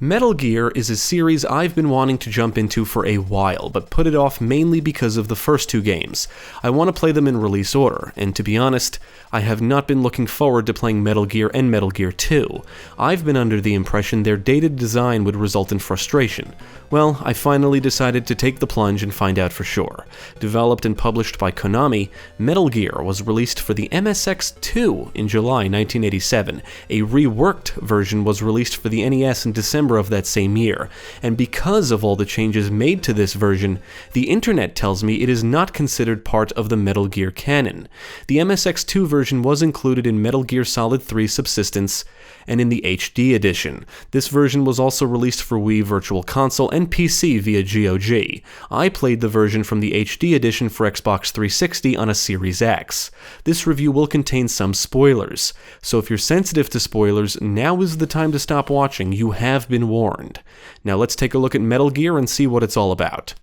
Metal Gear is a series I've been wanting to jump into for a while, but put it off mainly because of the first two games. I want to play them in release order, and to be honest, I have not been looking forward to playing Metal Gear and Metal Gear 2. I've been under the impression their dated design would result in frustration. Well, I finally decided to take the plunge and find out for sure. Developed and published by Konami, Metal Gear was released for the MSX2 in July 1987. A reworked version was released for the NES in December of that same year, and because of all the changes made to this version, the internet tells me it is not considered part of the Metal Gear canon. The MSX2 version was included in Metal Gear Solid 3 Subsistence and in the HD edition. This version was also released for Wii Virtual Console and PC via GOG. I played the version from the HD edition for Xbox 360 on a Series X. This review will contain some spoilers, so if you're sensitive to spoilers, now is the time to stop watching. You have been warned. Now let's take a look at Metal Gear and see what it's all about.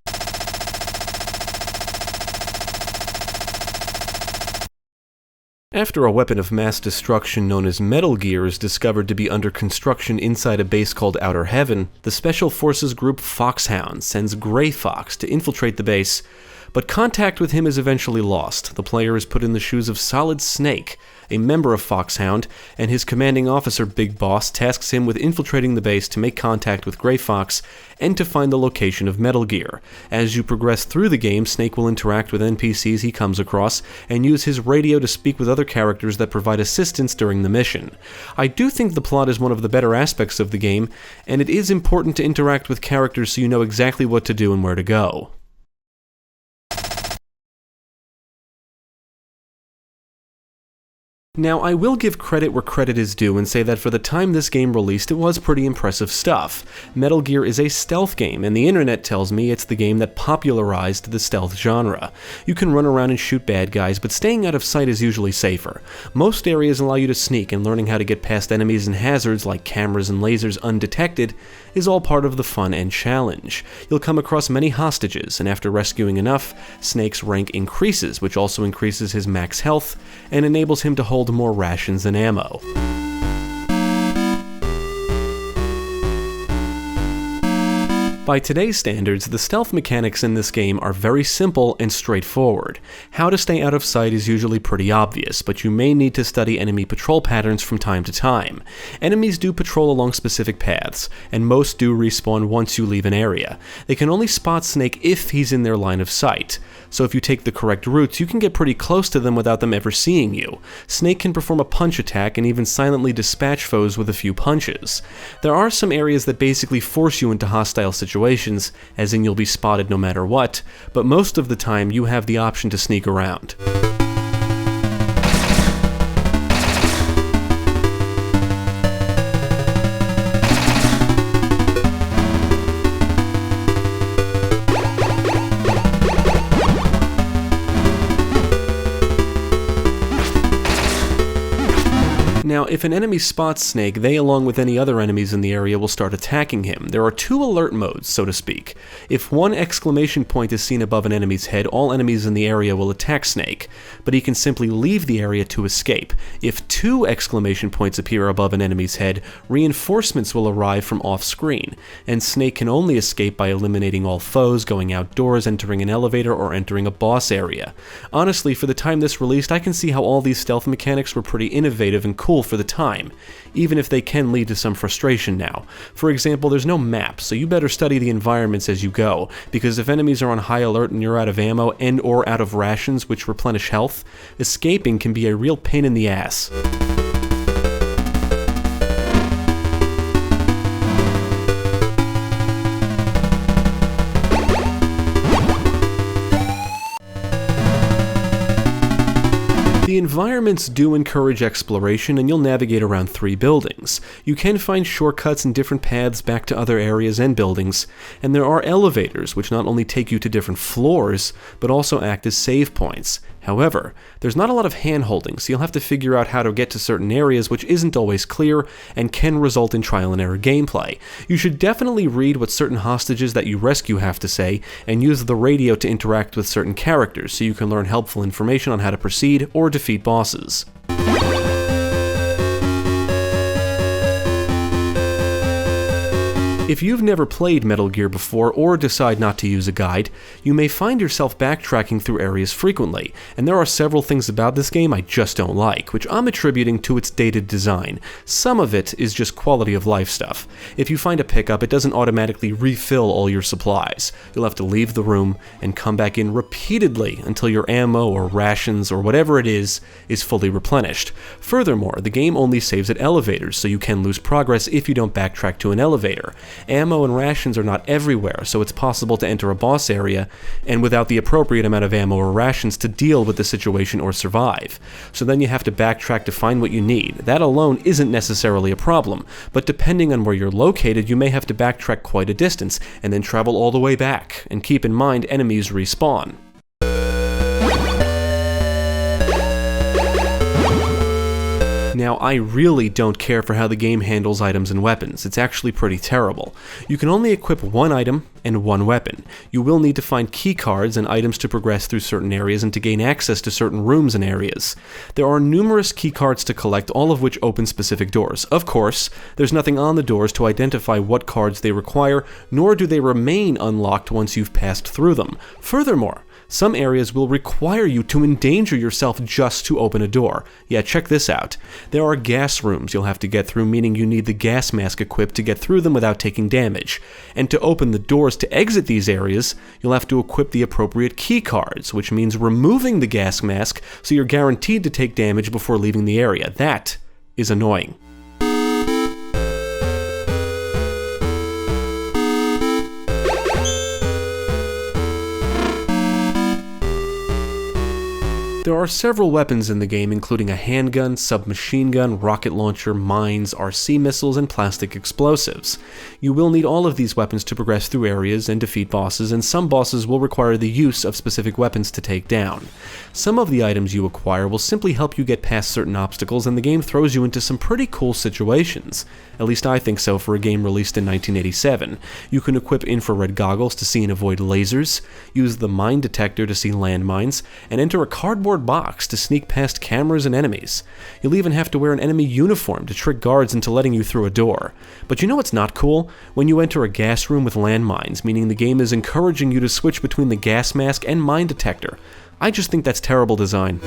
After a weapon of mass destruction known as Metal Gear is discovered to be under construction inside a base called Outer Heaven, the Special Forces group Foxhound sends Gray Fox to infiltrate the base, but contact with him is eventually lost. The player is put in the shoes of Solid Snake, a member of Foxhound, and his commanding officer, Big Boss, tasks him with infiltrating the base to make contact with Gray Fox and to find the location of Metal Gear. As you progress through the game, Snake will interact with NPCs he comes across and use his radio to speak with other characters that provide assistance during the mission. I do think the plot is one of the better aspects of the game, and it is important to interact with characters so you know exactly what to do and where to go. Now, I will give credit where credit is due and say that for the time this game released, it was pretty impressive stuff. Metal Gear is a stealth game, and the internet tells me it's the game that popularized the stealth genre. You can run around and shoot bad guys, but staying out of sight is usually safer. Most areas allow you to sneak, and learning how to get past enemies and hazards like cameras and lasers undetected is all part of the fun and challenge. You'll come across many hostages, and after rescuing enough, Snake's rank increases, which also increases his max health and enables him to hold more rations and ammo. By today's standards, the stealth mechanics in this game are very simple and straightforward. How to stay out of sight is usually pretty obvious, but you may need to study enemy patrol patterns from time to time. Enemies do patrol along specific paths, and most do respawn once you leave an area. They can only spot Snake if he's in their line of sight, so if you take the correct routes, you can get pretty close to them without them ever seeing you. Snake can perform a punch attack and even silently dispatch foes with a few punches. There are some areas that basically force you into hostile situations, as in you'll be spotted no matter what, but most of the time you have the option to sneak around. Now, if an enemy spots Snake, they, along with any other enemies in the area, will start attacking him. There are two alert modes, so to speak. If one exclamation point is seen above an enemy's head, all enemies in the area will attack Snake, but he can simply leave the area to escape. If two exclamation points appear above an enemy's head, reinforcements will arrive from off-screen, and Snake can only escape by eliminating all foes, going outdoors, entering an elevator, or entering a boss area. Honestly, for the time this released, I can see how all these stealth mechanics were pretty innovative and cool for the time, even if they can lead to some frustration now. For example, there's no map, so you better study the environments as you go, because if enemies are on high alert and you're out of ammo and or out of rations which replenish health, escaping can be a real pain in the ass. The environments do encourage exploration, and you'll navigate around 3 buildings. You can find shortcuts and different paths back to other areas and buildings, and there are elevators which not only take you to different floors, but also act as save points. However, there's not a lot of hand-holding, so you'll have to figure out how to get to certain areas, which isn't always clear and can result in trial-and-error gameplay. You should definitely read what certain hostages that you rescue have to say, and use the radio to interact with certain characters, so you can learn helpful information on how to proceed or defeat bosses. If you've never played Metal Gear before or decide not to use a guide, you may find yourself backtracking through areas frequently, and there are several things about this game I just don't like, which I'm attributing to its dated design. Some of it is just quality of life stuff. If you find a pickup, it doesn't automatically refill all your supplies. You'll have to leave the room and come back in repeatedly until your ammo or rations or whatever it is fully replenished. Furthermore, the game only saves at elevators, so you can lose progress if you don't backtrack to an elevator. Ammo and rations are not everywhere, so it's possible to enter a boss area and without the appropriate amount of ammo or rations to deal with the situation or survive. So then you have to backtrack to find what you need. That alone isn't necessarily a problem, but depending on where you're located, you may have to backtrack quite a distance and then travel all the way back. And keep in mind, enemies respawn. Now, I really don't care for how the game handles items and weapons. It's actually pretty terrible. You can only equip one item and one weapon. You will need to find key cards and items to progress through certain areas and to gain access to certain rooms and areas. There are numerous key cards to collect, all of which open specific doors. Of course, there's nothing on the doors to identify what cards they require, nor do they remain unlocked once you've passed through them. Furthermore, some areas will require you to endanger yourself just to open a door. Yeah, check this out. There are gas rooms you'll have to get through, meaning you need the gas mask equipped to get through them without taking damage. And to open the doors to exit these areas, you'll have to equip the appropriate key cards, which means removing the gas mask so you're guaranteed to take damage before leaving the area. That is annoying. There are several weapons in the game, including a handgun, submachine gun, rocket launcher, mines, RC missiles, and plastic explosives. You will need all of these weapons to progress through areas and defeat bosses, and some bosses will require the use of specific weapons to take down. Some of the items you acquire will simply help you get past certain obstacles, and the game throws you into some pretty cool situations. At least I think so for a game released in 1987. You can equip infrared goggles to see and avoid lasers, use the mine detector to see landmines, and enter a cardboard box to sneak past cameras and enemies. You'll even have to wear an enemy uniform to trick guards into letting you through a door. But you know what's not cool? When you enter a gas room with landmines, meaning the game is encouraging you to switch between the gas mask and mine detector. I just think that's terrible design.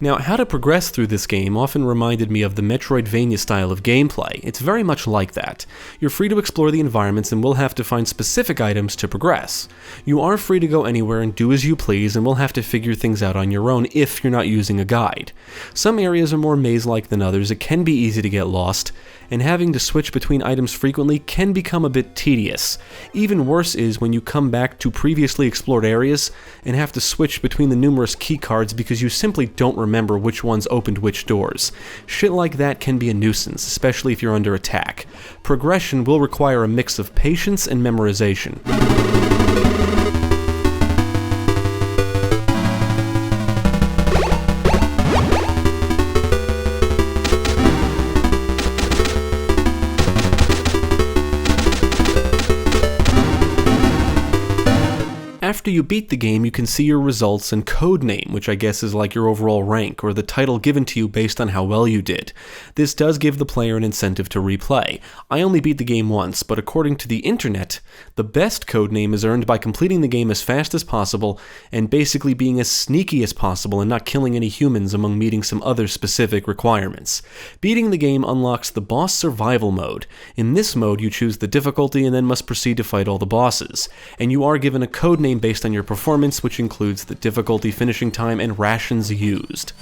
Now, how to progress through this game often reminded me of the Metroidvania style of gameplay. It's very much like that. You're free to explore the environments and will have to find specific items to progress. You are free to go anywhere and do as you please, and will have to figure things out on your own if you're not using a guide. Some areas are more maze-like than others, it can be easy to get lost, and having to switch between items frequently can become a bit tedious. Even worse is when you come back to previously explored areas and have to switch between the numerous key cards because you simply don't remember which ones opened which doors. Shit like that can be a nuisance, especially if you're under attack. Progression will require a mix of patience and memorization. After you beat the game, you can see your results and code name, which I guess is like your overall rank, or the title given to you based on how well you did. This does give the player an incentive to replay. I only beat the game once, but according to the internet, the best code name is earned by completing the game as fast as possible and basically being as sneaky as possible and not killing any humans among meeting some other specific requirements. Beating the game unlocks the boss survival mode. In this mode, you choose the difficulty and then must proceed to fight all the bosses. And you are given a code name based on your performance, which includes the difficulty, finishing time, and rations used.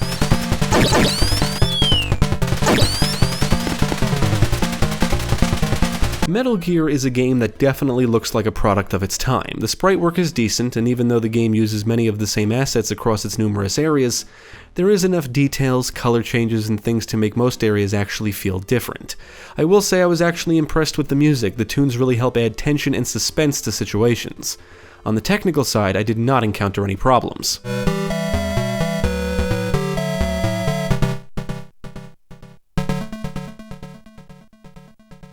Metal Gear is a game that definitely looks like a product of its time. The sprite work is decent, and even though the game uses many of the same assets across its numerous areas, there is enough details, color changes, and things to make most areas actually feel different. I will say I was actually impressed with the music. The tunes really help add tension and suspense to situations. On the technical side, I did not encounter any problems.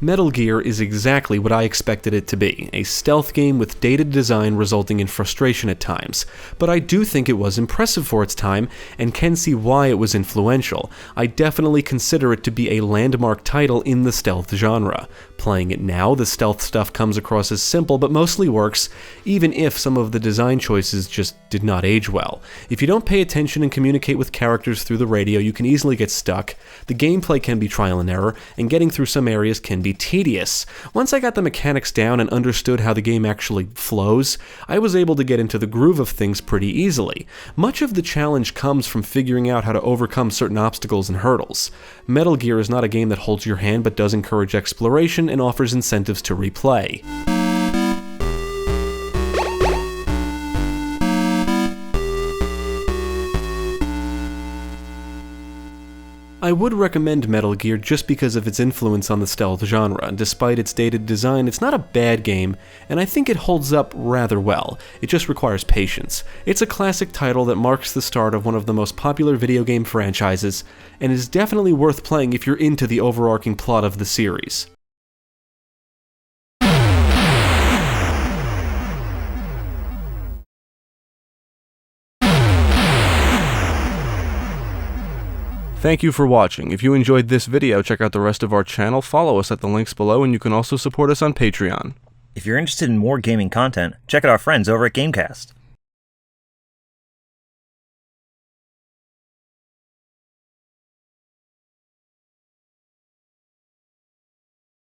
Metal Gear is exactly what I expected it to be, a stealth game with dated design resulting in frustration at times, but I do think it was impressive for its time, and can see why it was influential. I definitely consider it to be a landmark title in the stealth genre. Playing it now, the stealth stuff comes across as simple but mostly works, even if some of the design choices just did not age well. If you don't pay attention and communicate with characters through the radio, you can easily get stuck. The gameplay can be trial and error, and getting through some areas can be tedious. Once I got the mechanics down and understood how the game actually flows, I was able to get into the groove of things pretty easily. Much of the challenge comes from figuring out how to overcome certain obstacles and hurdles. Metal Gear is not a game that holds your hand but does encourage exploration and offers incentives to replay. I would recommend Metal Gear just because of its influence on the stealth genre. Despite its dated design, it's not a bad game, and I think it holds up rather well. It just requires patience. It's a classic title that marks the start of one of the most popular video game franchises, and is definitely worth playing if you're into the overarching plot of the series. Thank you for watching. If you enjoyed this video, check out the rest of our channel, follow us at the links below, and you can also support us on Patreon. If you're interested in more gaming content, check out our friends over at Gamecast.